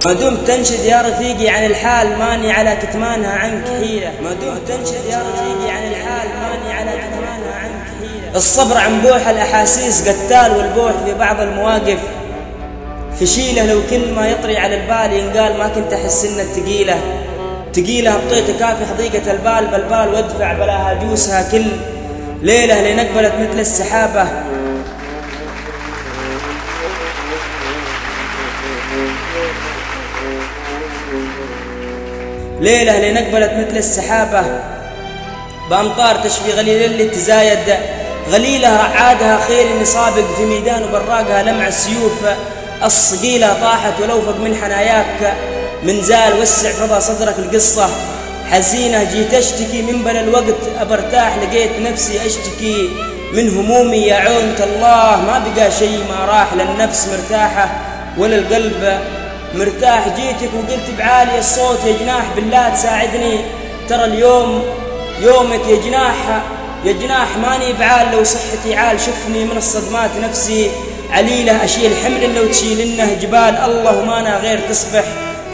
ما دمت تنشد يا رفيقي عن الحال ماني على كتمانها عنك حيلة. ما دمت تنشد يا رفيقي عن الحال ماني على كتمانها عنك حيلة. الصبر عن بوح الأحاسيس قتال، والبوح في بعض المواقف فشيلة. لو كل ما يطري على البال ينقال ما كنت أحس إنها تقيلة هبطيت كافي حديقة البال بالبال وادفع بلاها جوسها كل ليلة لين أقبلت مثل السحابة. ليلة لين أقبلت مثل السحابة بأمطار تشفي غليل اللي تزايد. غليلة رعادها خيل سابق في ميدان وبراقها لمع السيوف الصقيلة طاحت ولو فوق من حناياك من زال وسع فضى صدرك القصة حزينة. جيت أشتكي من بلا الوقت أبرتاح لقيت نفسي أشتكي من همومي يا عونة الله. ما بقى شيء ما راح للنفس مرتاحة ولا القلب مرتاح. جيتك وقلت بعالي الصوت يا جناح بالله تساعدني، ترى اليوم يومك يا جناح ماني بعال لو صحتي عال. شفني من الصدمات نفسي عليلة أشيل حمل لو تشيلنه جبال. الله ما أنا غير تصبح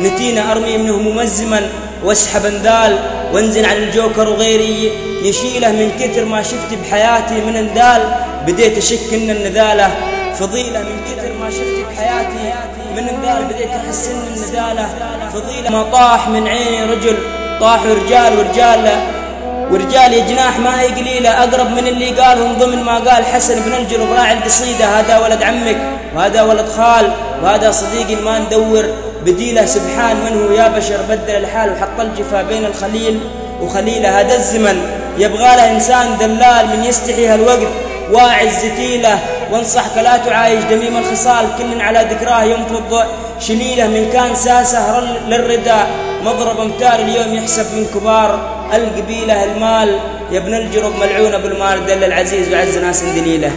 نتينا أرمي منه ممزما واسحب اندال وانزل على الجوكر وغيري يشيله. من كثر ما شفت بحياتي من اندال بديت أشك إن النذالة فضيلة. من كثر ما شفت بحياتي من اندال بديت أحس إن النذالة فضيلة. ما طاح من عيني رجل طاحوا رجال ورجال يا جناح ما هي قليلة. أقرب من اللي قالهم ضمن ما قال حسن بن الجرب راعي القصيدة. هذا ولد عمك وهذا ولد خال وهذا صديقي ما ندور بديله. سبحان من هو يا بشر بدل الحال وحط الجفا بين الخليل وخليله. هذا الزمن يبغى له إنسان دلال من يستحي هالوقت واعي الزتيلة. وانصحك لا تعايش دميم الخصال كل على ذكراه ينفض شليله. من كان ساسه للرداء مضرب امتار اليوم يحسب من كبار القبيلة. المال يا ابن الجرب ملعون بالمال دل العزيز وعز ناس دليله.